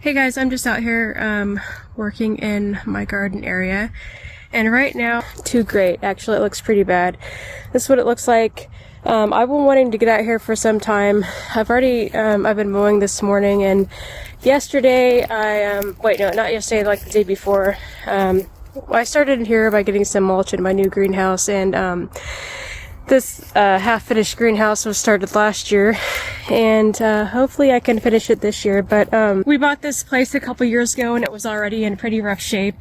Hey guys, I'm just out here working in my garden area, and right now, too great. Actually, it looks pretty bad. This is what it looks like. I've been wanting to get out here for some time. I've been mowing this morning, and yesterday wait, no, not yesterday, like the day before. I started in here by getting some mulch in my new greenhouse, and this half-finished greenhouse was started last year, and hopefully I can finish it this year. But we bought this place a couple years ago, and it was already in pretty rough shape,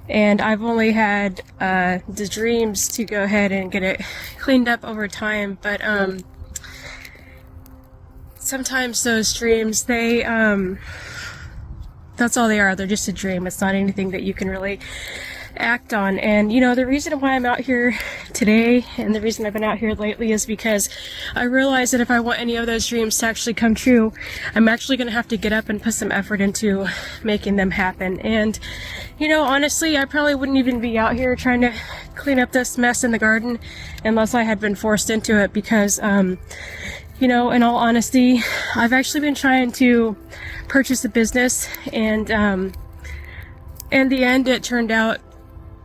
and I've only had the dreams to go ahead and get it cleaned up over time. But sometimes those dreams, that's all they are. They're just a dream. It's not anything that you can really act on. And you know, the reason why I'm out here today, and the reason I've been out here lately, is because I realized that if I want any of those dreams to actually come true, I'm actually going to have to get up and put some effort into making them happen. And you know, honestly, I probably wouldn't even be out here trying to clean up this mess in the garden unless I had been forced into it, because you know, in all honesty, I've actually been trying to purchase a business, and in the end, it turned out,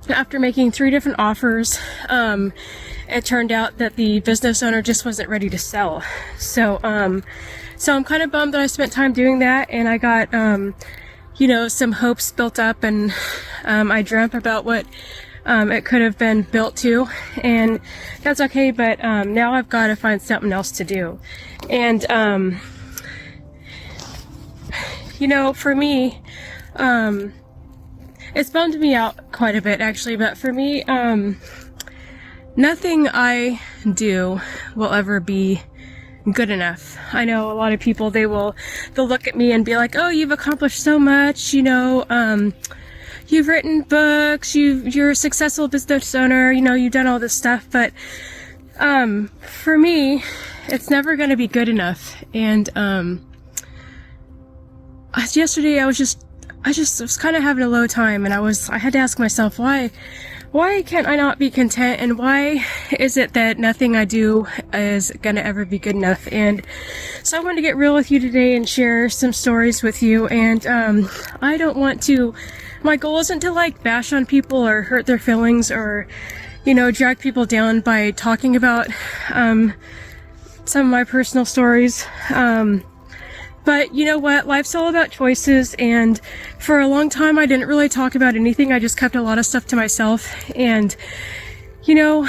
after making 3 different offers, it turned out that the business owner just wasn't ready to sell. So I'm kind of bummed that I spent time doing that, and I got, you know, some hopes built up, and I dreamt about what it could have been built to, and that's okay. But now I've got to find something else to do. And you know, for me, it's bummed me out quite a bit, actually. But for me, nothing I do will ever be good enough. I know a lot of people, they'll look at me and be like, oh, you've accomplished so much, you know, you've written books, you're a successful business owner, you know, you've done all this stuff. But for me, it's never going to be good enough. And yesterday I was kind of having a low time, and I had to ask myself, why can't I not be content, and why is it that nothing I do is gonna ever be good enough? And so I wanted to get real with you today and share some stories with you. And I don't want to, my goal isn't to like bash on people or hurt their feelings, or you know, drag people down by talking about some of my personal stories. But you know what? Life's all about choices, and for a long time I didn't really talk about anything. I just kept a lot of stuff to myself. And you know,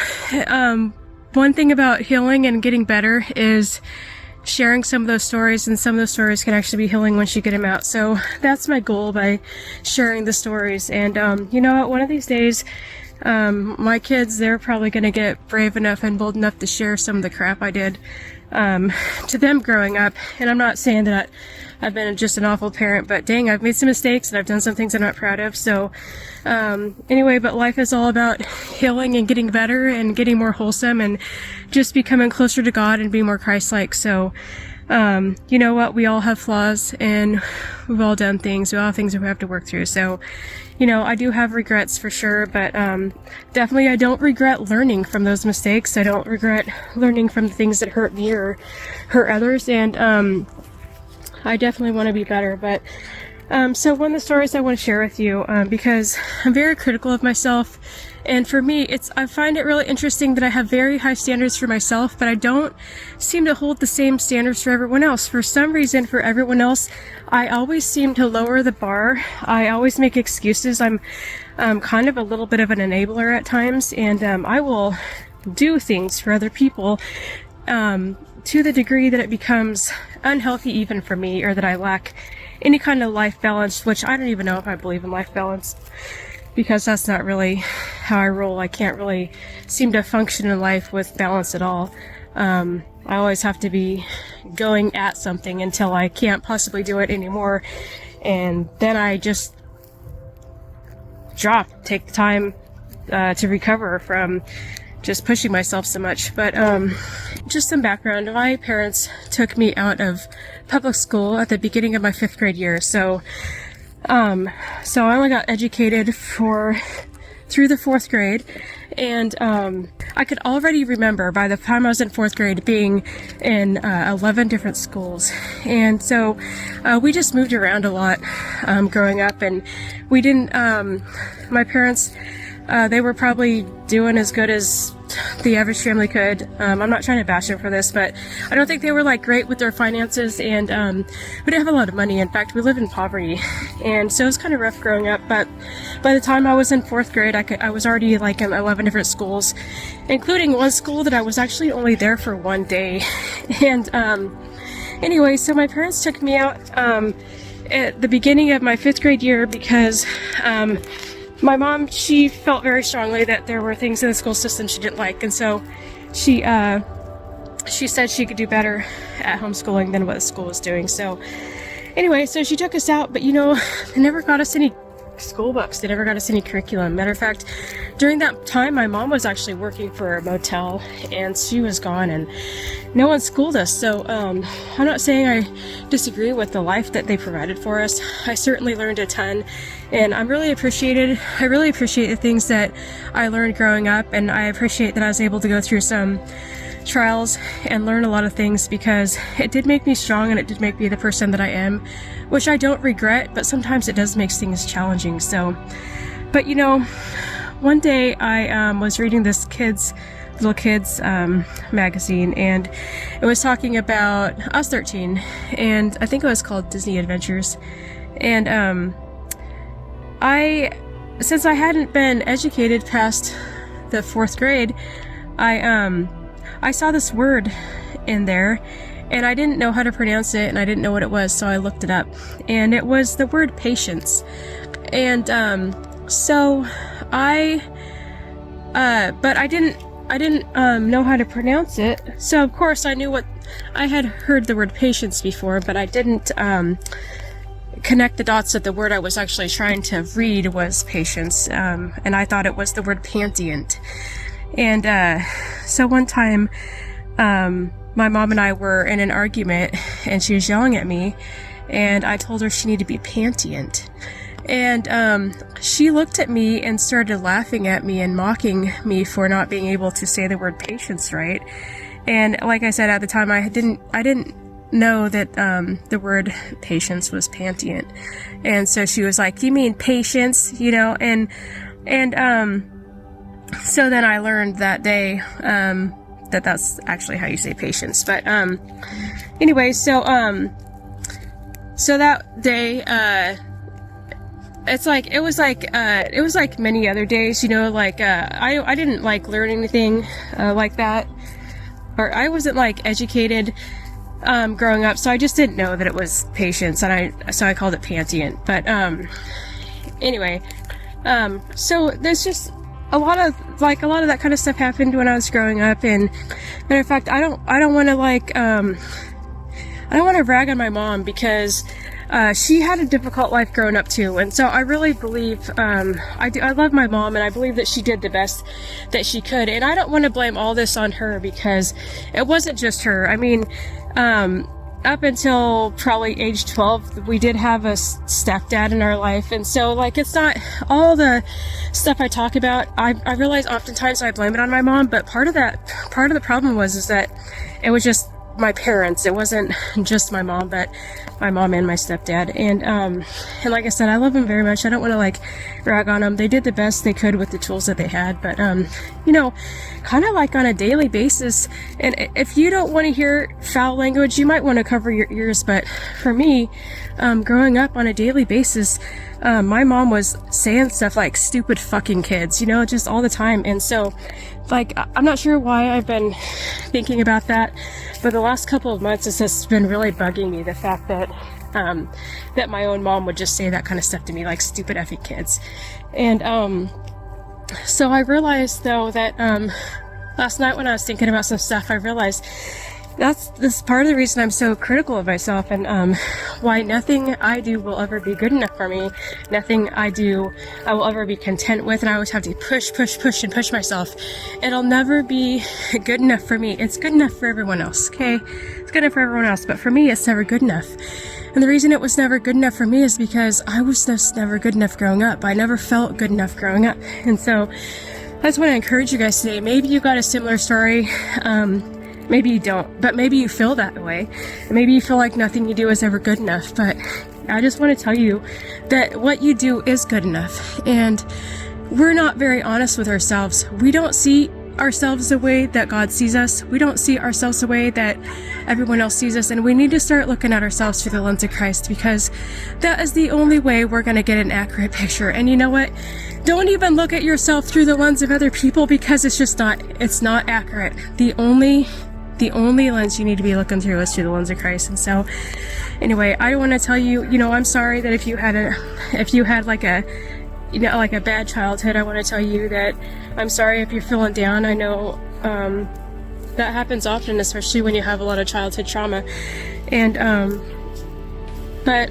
one thing about healing and getting better is sharing some of those stories, and some of those stories can actually be healing once you get them out. So that's my goal by sharing the stories. And you know what? One of these days, my kids, they're probably going to get brave enough and bold enough to share some of the crap I did to them growing up. And I'm not saying that I've been just an awful parent, but dang, I've made some mistakes and I've done some things I'm not proud of. So anyway, but life is all about healing and getting better and getting more wholesome and just becoming closer to God and being more Christ-like. So you know what? We all have flaws, and we've all done things. We all have things that we have to work through. So you know, I do have regrets for sure, but definitely I don't regret learning from those mistakes. I don't regret learning from the things that hurt me or hurt others, and I definitely want to be better. But so one of the stories I want to share with you, because I'm very critical of myself, and for me, I find it really interesting that I have very high standards for myself, but I don't seem to hold the same standards for everyone else. For some reason, for everyone else, I always seem to lower the bar. I always make excuses. I'm kind of a little bit of an enabler at times, and I will do things for other people to the degree that it becomes unhealthy even for me, or that I lack any kind of life balance, which I don't even know if I believe in life balance, because that's not really how I roll. I can't really seem to function in life with balance at all. I always have to be going at something until I can't possibly do it anymore, and then I just take the time to recover from just pushing myself so much. But just some background. My parents took me out of public school at the beginning of my 5th grade year. So I only got educated for through the 4th grade, and I could already remember by the time I was in 4th grade being in 11 different schools. And so we just moved around a lot growing up, and we didn't, my parents, they were probably doing as good as the average family could. I'm not trying to bash them for this, but I don't think they were like great with their finances, and we didn't have a lot of money. In fact, we lived in poverty, and so it was kind of rough growing up. But by the time I was in 4th grade, I was already like in 11 different schools, including one school that I was actually only there for one day. And anyway, so my parents took me out at the beginning of my 5th grade year because my mom, she felt very strongly that there were things in the school system she didn't like, and so she said she could do better at homeschooling than what the school was doing. So anyway, so she took us out, but you know, they never got us any school books. They never got us any curriculum. Matter of fact, during that time, my mom was actually working for a motel, and she was gone, and no one schooled us. So I'm not saying I disagree with the life that they provided for us. I certainly learned a ton, and I really appreciate the things that I learned growing up, and I appreciate that I was able to go through some trials and learn a lot of things, because it did make me strong and it did make me the person that I am, which I don't regret, but sometimes it does make things challenging. So, but you know, one day I was reading this little kids magazine, and it was talking about I was 13, and I think it was called Disney Adventures, and since I hadn't been educated past the 4th grade, I saw this word in there, and I didn't know how to pronounce it, and I didn't know what it was, so I looked it up, and it was the word patience. And so but I didn't know how to pronounce it. So of course I knew I had heard the word patience before, but I didn't connect the dots that the word I was actually trying to read was patience, and I thought it was the word pantient. And so one time, my mom and I were in an argument, and she was yelling at me, and I told her she needed to be pantient. And she looked at me and started laughing at me and mocking me for not being able to say the word patience right. And like I said, at the time, I didn't know that the word patience was pantient. And so she was like, "You mean patience?" You know, and so then I learned that day that that's actually how you say patience. But anyway, so that day, it was like many other days, you know, like I didn't like learn anything like that, or I wasn't like educated growing up, so I just didn't know that it was patience, and so I called it pantient. But anyway, so there's just a lot of that kind of stuff happened when I was growing up. And matter of fact, I don't want to I don't want to rag on my mom, because she had a difficult life growing up too. And so I really believe, I love my mom, and I believe that she did the best that she could. And I don't want to blame all this on her, because it wasn't just her. I mean, up until probably age 12, we did have a stepdad in our life. And so, like, it's not all the stuff I talk about. I realize oftentimes I blame it on my mom, but part of the problem is that it was just my parents. It wasn't just my mom, but my mom and my stepdad. And like I said, I love them very much. I don't want to like rag on them. They did the best they could with the tools that they had, but you know, kind of like on a daily basis. And if you don't want to hear foul language, you might want to cover your ears. But for me, growing up on a daily basis, my mom was saying stuff like "stupid fucking kids," you know, just all the time. And so, like, I'm not sure why I've been thinking about that, but the last couple of months, this has been really bugging me, the fact that that my own mom would just say that kind of stuff to me, like "stupid effing kids." And so I realized, though, that last night when I was thinking about some stuff, I realized this is part of the reason I'm so critical of myself, and why nothing I do will ever be good enough for me. Nothing I do I will ever be content with, and I always have to push myself. It'll never be good enough for me. It's good enough for everyone else, okay? It's good enough for everyone else, but for me, it's never good enough. And the reason it was never good enough for me is because I was just never good enough growing up. I never felt good enough growing up. And so I just want to encourage you guys today. Maybe you got a similar story. Maybe you don't, but maybe you feel that way. Maybe you feel like nothing you do is ever good enough, but I just want to tell you that what you do is good enough. And we're not very honest with ourselves. We don't see ourselves the way that God sees us. We don't see ourselves the way that everyone else sees us. And we need to start looking at ourselves through the lens of Christ, because that is the only way we're going to get an accurate picture. And you know what? Don't even look at yourself through the lens of other people, because it's not accurate. The only lens you need to be looking through is through the lens of Christ. And so anyway, I want to tell you, I'm sorry that if you had like a bad childhood. I want to tell you that I'm sorry if you're feeling down. I know that happens often, especially when you have a lot of childhood trauma. And but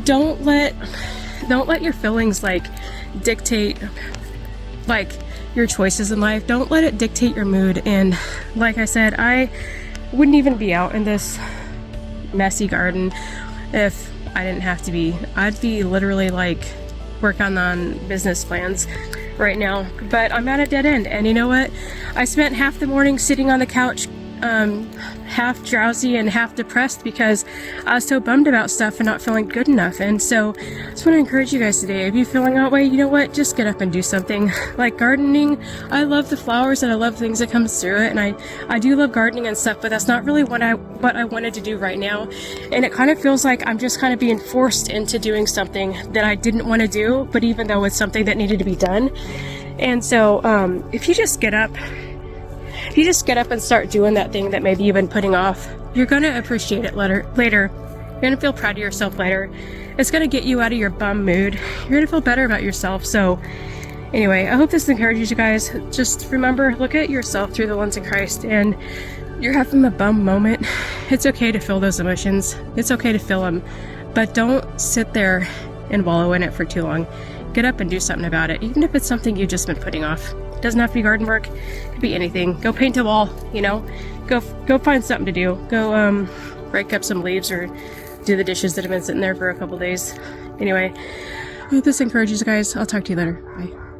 don't let your feelings dictate your choices in life. Don't let it dictate your mood. And like I said, I wouldn't even be out in this messy garden if I didn't have to be. I'd be literally working on business plans right now, but I'm at a dead end. And you know what? I spent half the morning sitting on the couch, half drowsy and half depressed because I was so bummed about stuff and not feeling good enough. And so I just want to encourage you guys today, if you're feeling that way, you know what? Just get up and do something. Like gardening, I love the flowers and I love things that comes through it, and I do love gardening and stuff, but that's not really what I wanted to do right now. And it kind of feels like I'm just kind of being forced into doing something that I didn't want to do, but even though it's something that needed to be done. And so if you just get up and start doing that thing that maybe you've been putting off, you're going to appreciate it later. You're going to feel proud of yourself later. It's going to get you out of your bum mood. You're going to feel better about yourself. So anyway, I hope this encourages you guys. Just remember, look at yourself through the lens of Christ. And you're having a bum moment. It's okay to feel those emotions. It's okay to feel them. But don't sit there and wallow in it for too long. Get up and do something about it, even if it's something you've just been putting off. It doesn't have to be garden work. It could be anything. Go paint a wall, Go find something to do. Go rake up some leaves or do the dishes that have been sitting there for a couple days. Anyway, I hope this encourages you guys. I'll talk to you later. Bye.